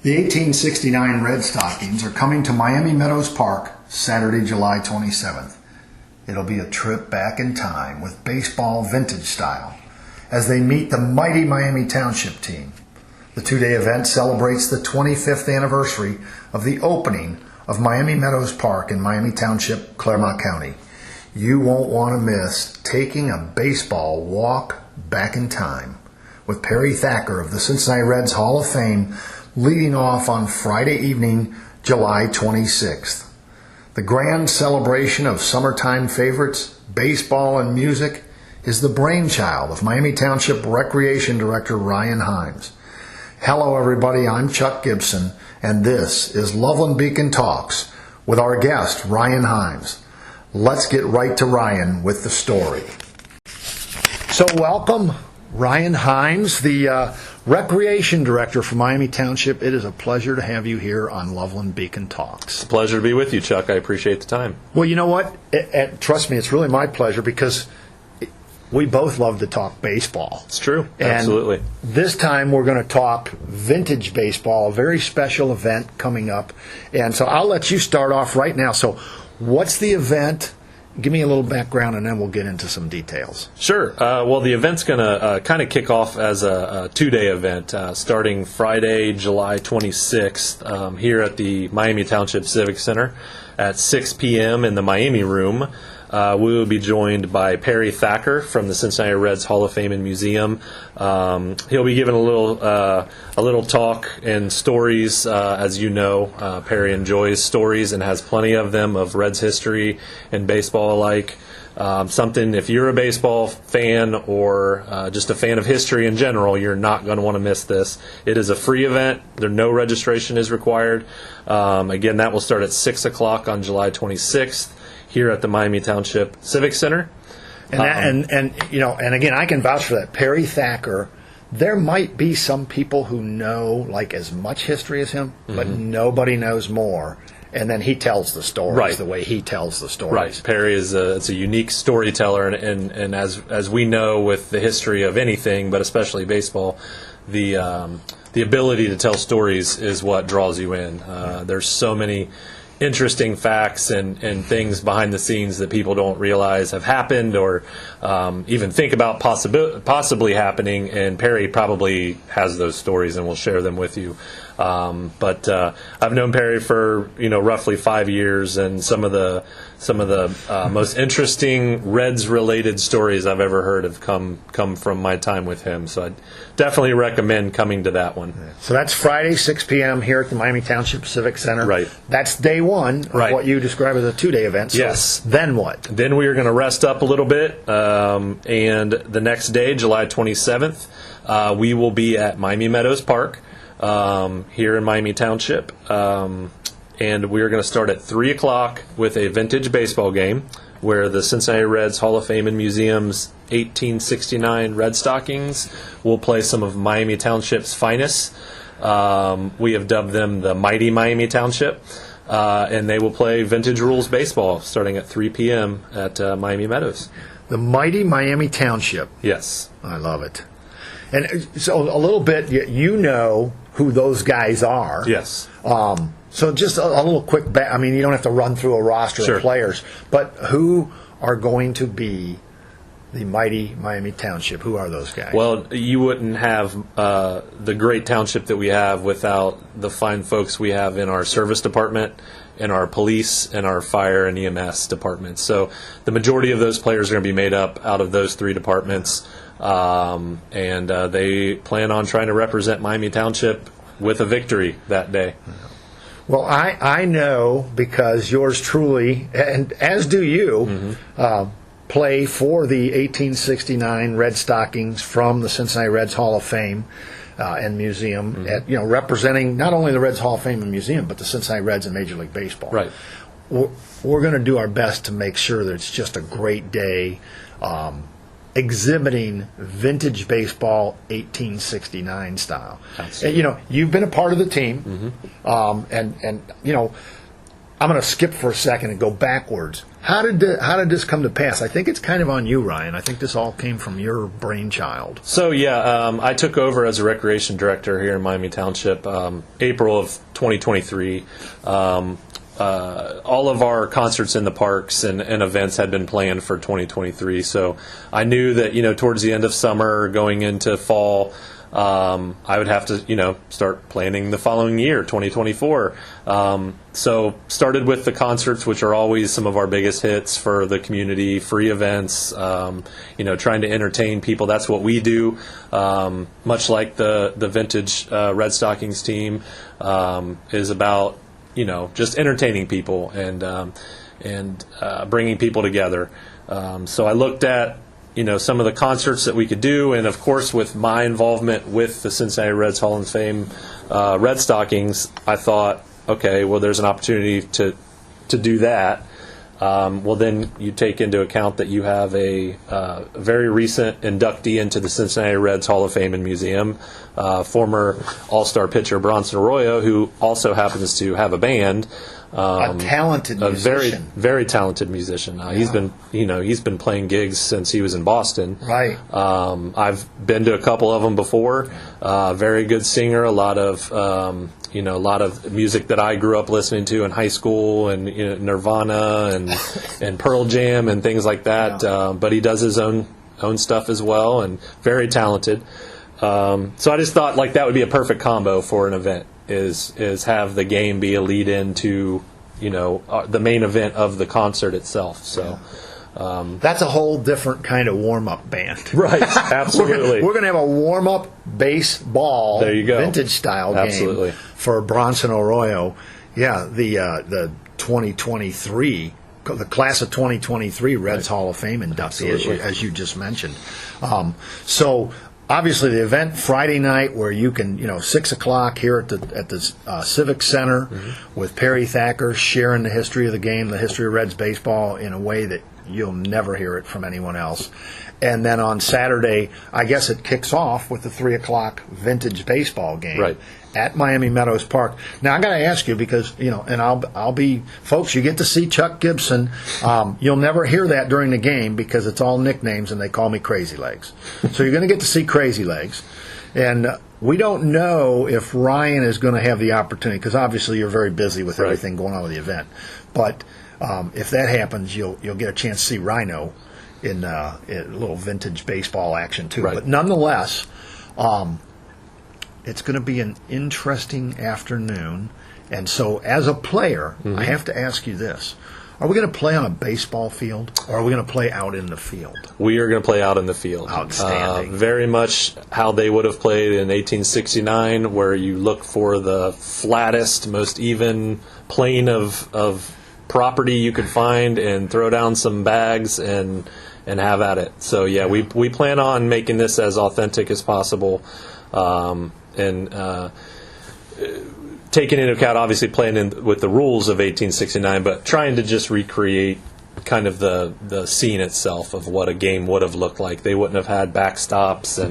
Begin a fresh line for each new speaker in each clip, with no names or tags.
The 1869 Red Stockings are coming to Miami Meadows Park Saturday, July 27th. It'll be a trip back in time with baseball vintage style as they meet the mighty Miami Township team. The two-day event celebrates the 25th anniversary of the opening of Miami Meadows Park in Miami Township, Clermont County. You won't want to miss taking a baseball walk back in time with Perry Thacker of the Cincinnati Reds Hall of Fame leading off on Friday evening, July 26th. The grand celebration of summertime favorites, baseball and music, is the brainchild of Miami Township Recreation Director Ryan Himes. Hello everybody, I'm Chuck Gibson, and this is Loveland Beacon Talks with our guest, Ryan Himes. Let's get right to Ryan with the story. So welcome, Ryan Himes, the Recreation Director for Miami Township. It is a pleasure to have you here on Loveland Beacon Talks.
It's a pleasure to be with you, Chuck. I appreciate the time.
Well, you know what? Trust me, it's really my pleasure because we both love to talk baseball.
It's true.
And
absolutely.
This time we're going to talk vintage baseball, a very special event coming up. And so I'll let you start off right now. So what's the event? Give me a little background, and then we'll get into some details.
Sure. Well, the event's going to kind of kick off as a two-day event, starting Friday, July 26th, here at the Miami Township Civic Center at 6 p.m. in the Miami Room. We will be joined by Perry Thacker from the Cincinnati Reds Hall of Fame and Museum. He'll be giving a little talk and stories. As you know, Perry enjoys stories and has plenty of them of Reds history and baseball alike. Something, if you're a baseball fan or just a fan of history in general, you're not going to want to miss this. It is a free event. No registration is required. Again, that will start at 6 o'clock on July 26th. Here at the Miami Township Civic Center.
And again, I can vouch for that. Perry Thacker, there might be some people who know like as much history as him, but nobody knows more. And then he tells the stories the way he tells the stories.
Right. Perry is a unique storyteller, and as we know with the history of anything, but especially baseball, the ability to tell stories is what draws you in. There's so many interesting facts and things behind the scenes that people don't realize have happened or even think about possibly happening, and Perry probably has those stories and will share them with you. But I've known Perry for roughly 5 years, and some of the most interesting Reds related stories I've ever heard have come from my time with him. So I definitely recommend coming to that one.
So that's Friday, 6 p.m. here at the Miami Township Civic Center.
Right.
That's day one of what you describe as a two-day event. So
yes.
Then what?
Then we are going to rest up a little bit, and the next day, July 27th, we will be at Miami Meadows Park here in Miami Township. And we're going to start at 3 o'clock with a vintage baseball game where the Cincinnati Reds Hall of Fame and Museum's 1869 Red Stockings will play some of Miami Township's finest. We have dubbed them the Mighty Miami Township, and they will play vintage rules baseball starting at 3 p.m. at Miami Meadows.
The Mighty Miami Township.
Yes.
I love it. And so a little bit, you know who those guys are.
Yes.
So just a little quick I mean, you don't have to run through a roster of players, but who are going to be the Mighty Miami Township? Who are those guys?
Well, you wouldn't have the great township that we have without the fine folks we have in our service department, in our police, and our fire and EMS departments. So the majority of those players are going to be made up out of those three departments, and they plan on trying to represent Miami Township with a victory that day.
Well, I know because yours truly, and as do you, play for the 1869 Red Stockings from the Cincinnati Reds Hall of Fame and Museum, representing not only the Reds Hall of Fame and Museum, but the Cincinnati Reds in Major League Baseball.
Right.
We're going to do our best to make sure that it's just a great day, exhibiting vintage baseball 1869 style. And, you've been a part of the team, and I'm going to skip for a second and go backwards. How did this come to pass? I think it's kind of on you, Ryan. I think this all came from your brainchild.
So, I took over as a recreation director here in Miami Township April of 2023. All of our concerts in the parks and events had been planned for 2023. So I knew that, towards the end of summer, going into fall, I would have to, start planning the following year, 2024. So started with the concerts, which are always some of our biggest hits for the community, free events, trying to entertain people. That's what we do. Much like the vintage Red Stockings team is about, just entertaining people and bringing people together. So I looked at some of the concerts that we could do, and of course with my involvement with the Cincinnati Reds Hall of Fame Red Stockings, I thought, okay, well, there's an opportunity to do that. Well, then you take into account that you have a very recent inductee into the Cincinnati Reds Hall of Fame and Museum, former All-Star pitcher Bronson Arroyo, who also happens to have a band.
A talented musician.
Very, very talented musician. He's been playing gigs since he was in Boston.
Right.
I've been to a couple of them before. Very good singer. A lot of music that I grew up listening to in high school, and Nirvana and Pearl Jam and things like that.
Yeah.
But he does his own stuff as well, and very talented. So I just thought that would be a perfect combo for an event. Is have the game be a lead in to the main event of the concert itself. So
that's a whole different kind of warm-up band.
Right, absolutely.
We're going to have a warm-up baseball,
there you go,
vintage style
absolutely,
game for Bronson Arroyo. Yeah, the 2023, the class of 2023 Reds Hall of Fame inductee, as you just mentioned. So obviously the event Friday night, where you can 6:00 here at the Civic Center, with Perry Thacker sharing the history of the game, the history of Reds baseball in a way that you'll never hear it from anyone else. And then on Saturday, I guess it kicks off with the 3:00 vintage baseball game,
right,
at Miami Meadows Park. Now I got to ask you, because and I'll be, folks, you get to see Chuck Gibson. You'll never hear that during the game because it's all nicknames, and they call me Crazy Legs. So you're going to get to see Crazy Legs, and we don't know if Ryan is going to have the opportunity, because obviously you're very busy with everything going on with the event. But if that happens, you'll get a chance to see Rhino in a little vintage baseball action too.
Right.
But nonetheless, it's going to be an interesting afternoon. And so as a player, I have to ask you this. Are we going to play on a baseball field, or are we going to play out in the field?
We are going to play out in the field.
Outstanding.
Very much how they would have played in 1869, where you look for the flattest, most even plane of property you could find and throw down some bags and have at it. So we plan on making this as authentic as possible, and taking into account, obviously, playing in with the rules of 1869, but trying to just recreate kind of the scene itself of what a game would have looked like. They wouldn't have had backstops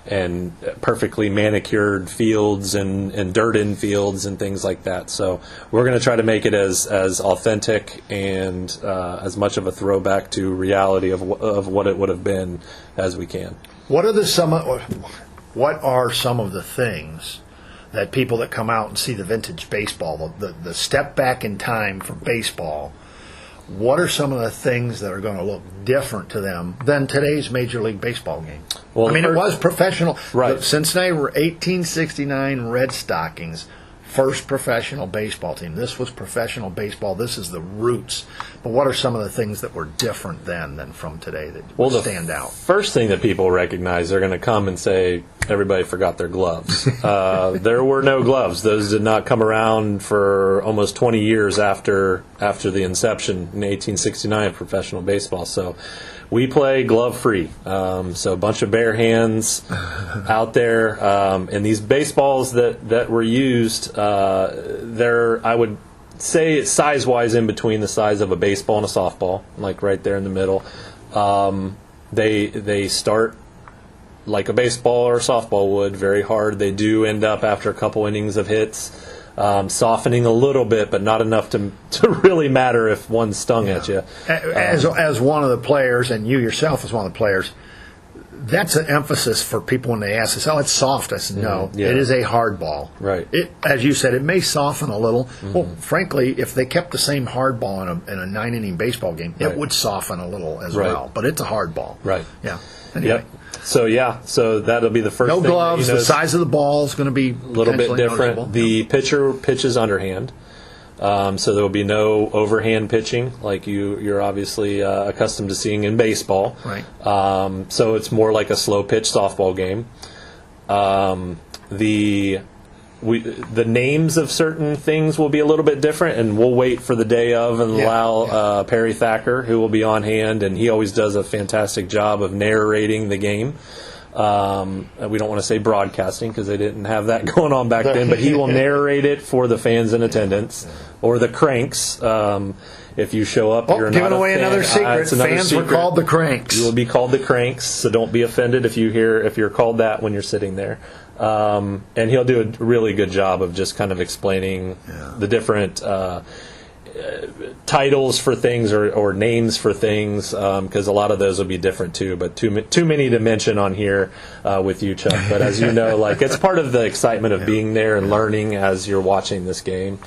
and perfectly manicured fields and dirt in fields and things like that. So we're going to try to make it as authentic and as much of a throwback to reality of what it would have been as we can.
What are some of the things that people that come out and see the vintage baseball, the step back in time for baseball, what are some of the things that are going to look different to them than today's Major League Baseball game? Well, it was professional.
Right.
The Cincinnati 1869 Red Stockings, first professional baseball team. This was professional baseball. This is the roots. But what are some of the things that were different then than from today that would stand out?
First thing that people recognize, they're going to come and say, everybody forgot their gloves. There were no gloves. Those did not come around for almost 20 years after the inception in 1869 of professional baseball. So we play glove-free. So a bunch of bare hands out there. And these baseballs that were used, they're, I would say, size-wise in between the size of a baseball and a softball, like right there in the middle. They start like a baseball or a softball would, very hard. They do end up after a couple innings of hits. softening a little bit, but not enough to really matter if one stung at you.
As one of the players, and you yourself as one of the players, that's an emphasis for people when they ask us, "Oh, it's soft." I said, "No, it is a hard ball."
Right.
It, as you said, it may soften a little. Well, frankly, if they kept the same hard ball in a 9-inning baseball game, it would soften a little as well. But it's a hard ball.
Right.
Yeah. Anyway.
Yep. So that'll be the first
No
thing.
gloves. The size of the ball is going to be
a little bit different.
Noticeable.
The pitcher pitches underhand. So there will be no overhand pitching like you're obviously accustomed to seeing in baseball.
Right.
So it's more like a slow pitch softball game. The names of certain things will be a little bit different, and we'll wait for the day of and allow Perry Thacker, who will be on hand, and he always does a fantastic job of narrating the game. We don't want to say broadcasting because they didn't have that going on back then, but he will narrate it for the fans in attendance, or the cranks. If you show up, you're not
giving away
a fan.
another secret.
It's another
Fans
secret.
were called the cranks.
You will be called the cranks, so don't be offended if you're called that when you're sitting there. And he'll do a really good job of just kind of explaining the different titles for things or names for things, because a lot of those will be different too, but too many to mention on here with you, Chuck. But as you know, like, it's part of the excitement of being there and learning as you're watching this game.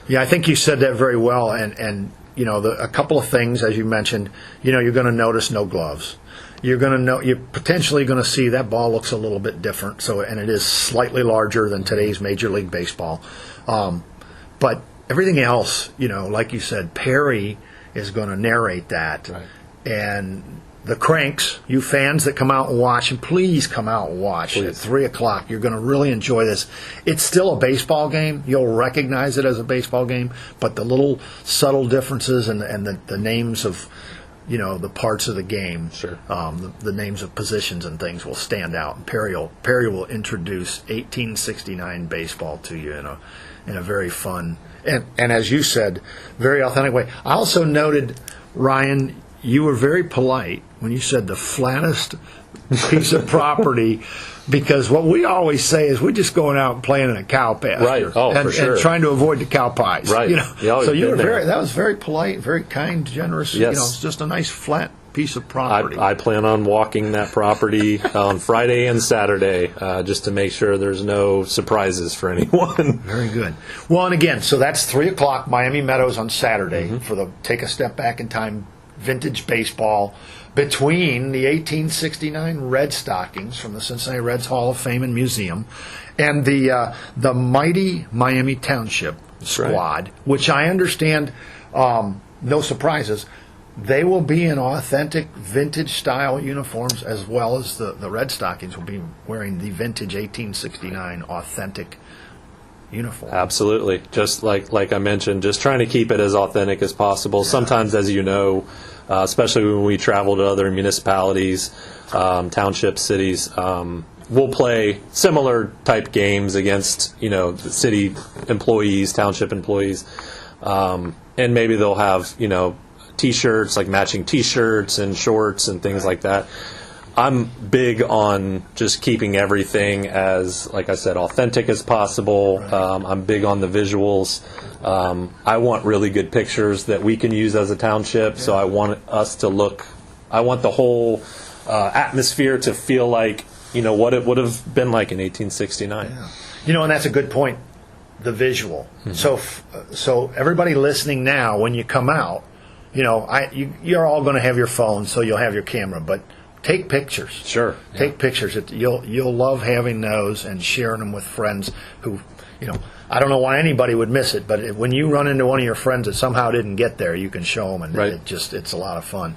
Yeah, I think you said that very well, and you know, a couple of things, as you mentioned, you know, you're going to notice no gloves. You're potentially going to see that ball looks a little bit different, and it is slightly larger than today's Major League Baseball. But everything else, you know, like you said, Perry is going to narrate that.
Right.
And the cranks, you fans that come out and watch, and please come out and watch at 3 o'clock. You're going to really enjoy this. It's still a baseball game. You'll recognize it as a baseball game, but the little subtle differences and the names of, you know, the parts of the game, the names of positions and things will stand out. And Perry will introduce 1869 baseball to you in a very fun and as you said, very authentic way. I also noted, Ryan, you were very polite when you said the flattest piece of property, because what we always say is we're just going out and playing in a cow pasture,
right? Oh, for sure.
And trying to avoid the cow pies,
right?
You know,
so
you were that was very polite, very kind, generous.
Yes.
You know, it's just a nice flat piece of property.
I plan on walking that property on Friday and Saturday just to make sure there's no surprises for anyone.
Very good. Well, and again, so that's 3 o'clock, Miami Meadows on Saturday for the Take a Step Back in Time vintage baseball between the 1869 Red Stockings from the Cincinnati Reds Hall of Fame and Museum and the mighty Miami Township squad, which I understand, no surprises, they will be in authentic vintage style uniforms, as well as the Red Stockings will be wearing the vintage 1869 authentic uniform.
Absolutely. Just like I mentioned, just trying to keep it as authentic as possible. Sometimes, as you know, especially when we travel to other municipalities, townships, cities, we'll play similar type games against, you know, the city employees, township employees, and maybe they'll have, you know, T-shirts, like matching T-shirts and shorts and things like that. I'm big on just keeping everything as, like I said, authentic as possible. I'm big on the visuals. I want really good pictures that we can use as a township, so I want us to look, I want the whole atmosphere to feel like, you know, what it would have been like in 1869.
Yeah. You know, and that's a good point, the visual. So everybody listening now, when you come out, you know, you're all going to have your phone, so you'll have your camera, but take pictures.
Sure.
Take pictures. You'll love having those and sharing them with friends who, you know, I don't know why anybody would miss it, but when you run into one of your friends that somehow didn't get there, you can show them, and it's a lot of fun.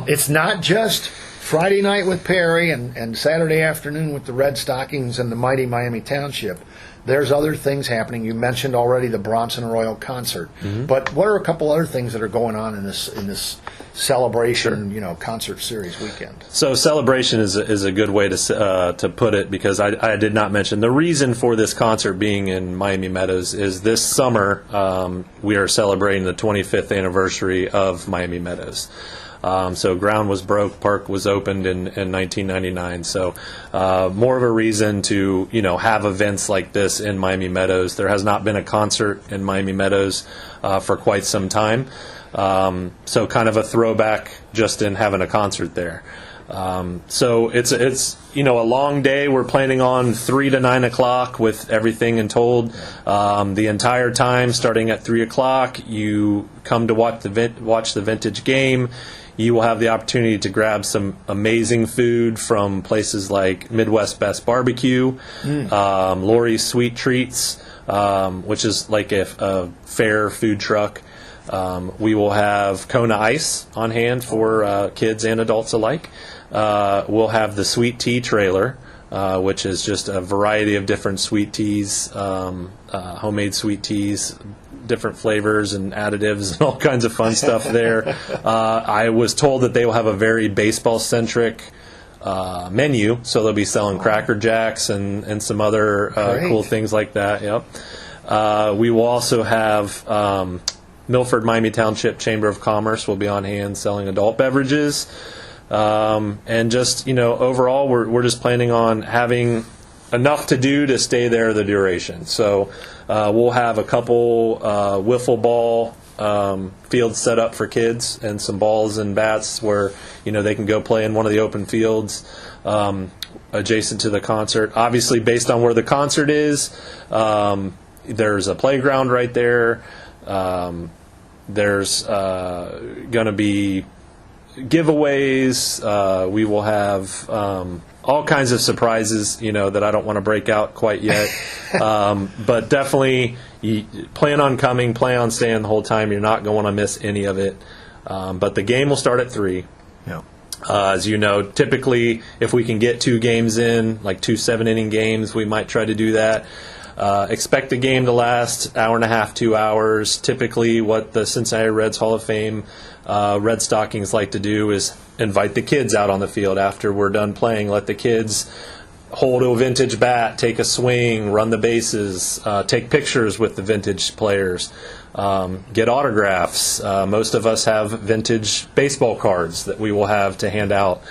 It's not just Friday night with Perry and Saturday afternoon with the Red Stockings and the mighty Miami Township. There's other things happening. You mentioned already the Bronson Royal concert, but what are a couple other things that are going on in this celebration, you know, concert series weekend? So
celebration is a good way to put it, because I did not mention the reason for this concert being in Miami Meadows is this summer we are celebrating the 25th anniversary of Miami Meadows. So ground was broke, park was opened in 1999. So more of a reason to, have events like this in Miami Meadows. There has not been a concert in Miami Meadows for quite some time. So kind of a throwback just in having a concert there. So it's a long day. We're planning on 3 to 9 o'clock with everything in told. The entire time, starting at 3 o'clock, you come to watch the vintage game. You will have the opportunity to grab some amazing food from places like Midwest Best Barbecue, Lori's Sweet Treats, which is like a fair food truck. We will have Kona Ice on hand for kids and adults alike. We'll have the sweet tea trailer, which is just a variety of different sweet teas, homemade sweet teas, different flavors and additives and all kinds of fun stuff there. I was told that they will have a very baseball-centric menu, so they'll be selling Cracker Jacks and some other cool things like that. Yep. We will also have Milford Miami Township Chamber of Commerce will be on hand selling adult beverages. And just, overall, we're just planning on having enough to do to stay there the duration. So we'll have a couple wiffle ball fields set up for kids and some balls and bats where, they can go play in one of the open fields adjacent to the concert. Obviously, based on where the concert is, there's a playground right there. There's going to be giveaways. We will have all kinds of surprises, that I don't want to break out quite yet. But definitely plan on coming, plan on staying the whole time. You're not going to miss any of it. But the game will start at 3.
Yeah.
As you know, typically if we can get 2 games in, like 2 7-inning games, we might try to do that. Expect the game to last hour and a half, 2 hours. Typically what the Cincinnati Reds Hall of Fame Red Stockings like to do is invite the kids out on the field after we're done playing. Let the kids hold a vintage bat, take a swing, run the bases, take pictures with the vintage players, get autographs. Most of us have vintage baseball cards that we will have to hand out.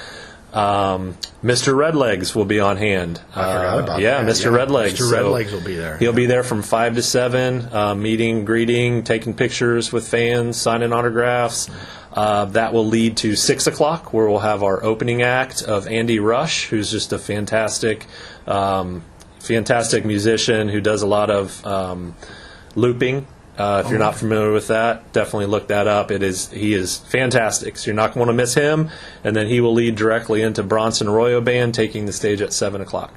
Mr. Redlegs will be on hand.
I forgot about
that. Mr. Redlegs.
Mr. Redlegs will be there.
He'll be there from 5 to 7, meeting, greeting, taking pictures with fans, signing autographs. That will lead to 6 o'clock, where we'll have our opening act of Andy Rush, who's just a fantastic musician who does a lot of looping. If you're not familiar with that, definitely look that up. He is fantastic, so you're not going to miss him. And then he will lead directly into Bronson Arroyo Band, taking the stage at 7 o'clock.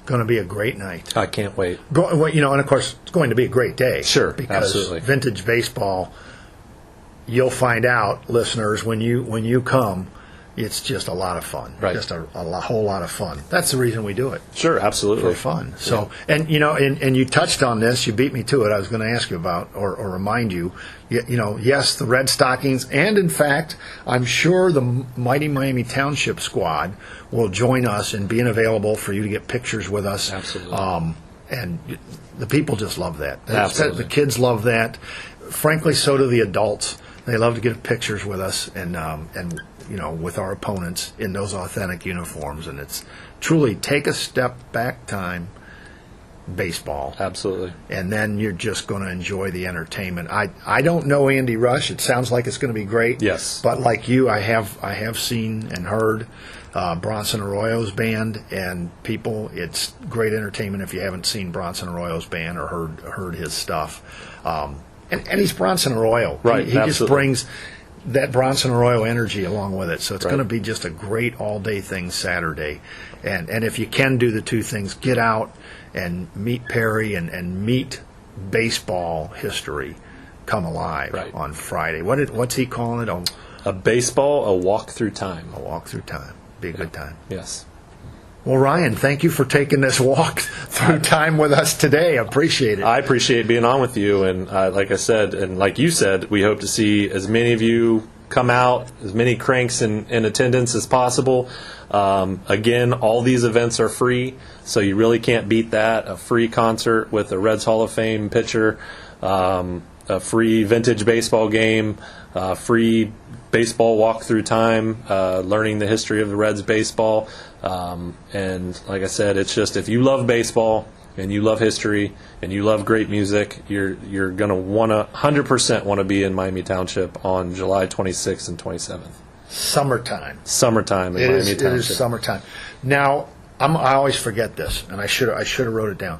Going to be a great night.
I can't wait.
And of course, it's going to be a great day.
Sure,
because
absolutely.
Vintage baseball, you'll find out, listeners, when you come, it's just a lot of fun.
Right.
Just a whole lot of fun. That's the reason we do it.
Sure, absolutely.
For fun. So, and you touched on this. You beat me to it. I was going to ask you about or remind you. Yes, the Red Stockings, and in fact, I'm sure the mighty Miami Township squad will join us in being available for you to get pictures with us.
Absolutely.
And the people just love that.
Absolutely.
The kids love that. Frankly, so do the adults. They love to get pictures with us and with our opponents in those authentic uniforms, and it's truly take a step back time baseball.
Absolutely.
And then you're just going to enjoy the entertainment. I don't know Andy Rush. It sounds like it's going to be great.
Yes.
But like you, I have seen and heard Bronson Arroyo's band, and people, it's great entertainment if you haven't seen Bronson Arroyo's band or heard his stuff. And he's Bronson Arroyo.
Right.
He just brings that Bronson Arroyo energy along with it. So it's going to be just a great all-day thing Saturday. And if you can do the 2 things, get out and meet Perry and meet baseball history come alive on Friday. What's he calling it?
A baseball, a walk through time.
A walk through time. Be a good time.
Yes.
Well, Ryan, thank you for taking this walk through time with us today. I appreciate it.
I appreciate being on with you. And like I said, and like you said, we hope to see as many of you come out, as many cranks in attendance as possible. Again, all these events are free, so you really can't beat that. A free concert with a Reds Hall of Fame pitcher, a free vintage baseball game, free baseball walk-through time, learning the history of the Reds baseball. And like I said, it's just if you love baseball and you love history and you love great music, you're going to 100% want to be in Miami Township on July 26th and 27th. Summertime in Miami Township.
It is summertime. Now, I always forget this, and I should have wrote it down.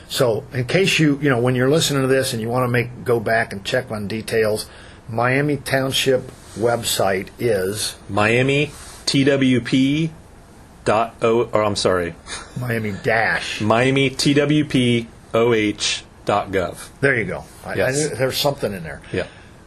So, in case when you're listening to this and you want to go back and check on details, Miami Township website is
Miami Twp.
Miami
TWPOH.gov.
There you go.
Yes.
There's something in there.
Yeah.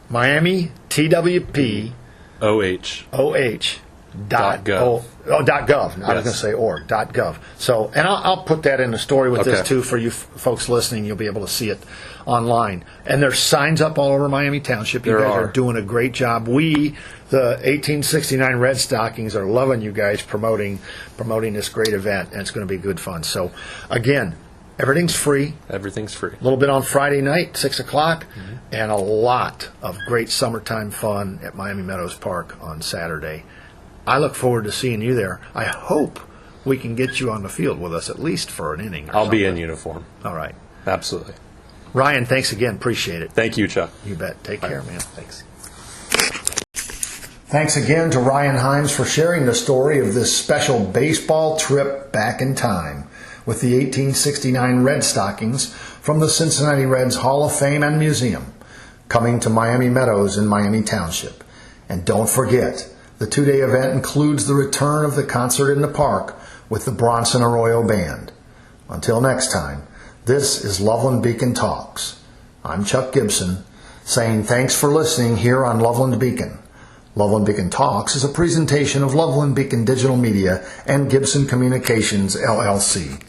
Miami TWP
OH.
.gov. .gov. I was going to say .gov. So, and I'll put that in the story with this too for you folks listening. You'll be able to see it online. And there's signs up all over Miami Township. You guys are doing a great job. We, the 1869 Red Stockings, are loving you guys promoting this great event, and it's going to be good fun. So, again, everything's free.
Everything's free.
A little bit on Friday night, 6 o'clock, and a lot of great summertime fun at Miami Meadows Park on Saturday. I look forward to seeing you there. I hope we can get you on the field with us at least for an inning.
I'll be in uniform.
All right.
Absolutely.
Ryan, thanks again. Appreciate it.
Thank you, Chuck.
You bet. Take care, man.
Thanks.
Thanks again to Ryan Himes for sharing the story of this special baseball trip back in time with the 1869 Red Stockings from the Cincinnati Reds Hall of Fame and Museum, coming to Miami Meadows in Miami Township. And don't forget, the two-day event includes the return of the concert in the park with the Bronson Arroyo Band. Until next time, this is Loveland Beacon Talks. I'm Chuck Gibson, saying thanks for listening here on Loveland Beacon. Loveland Beacon Talks is a presentation of Loveland Beacon Digital Media and Gibson Communications, LLC.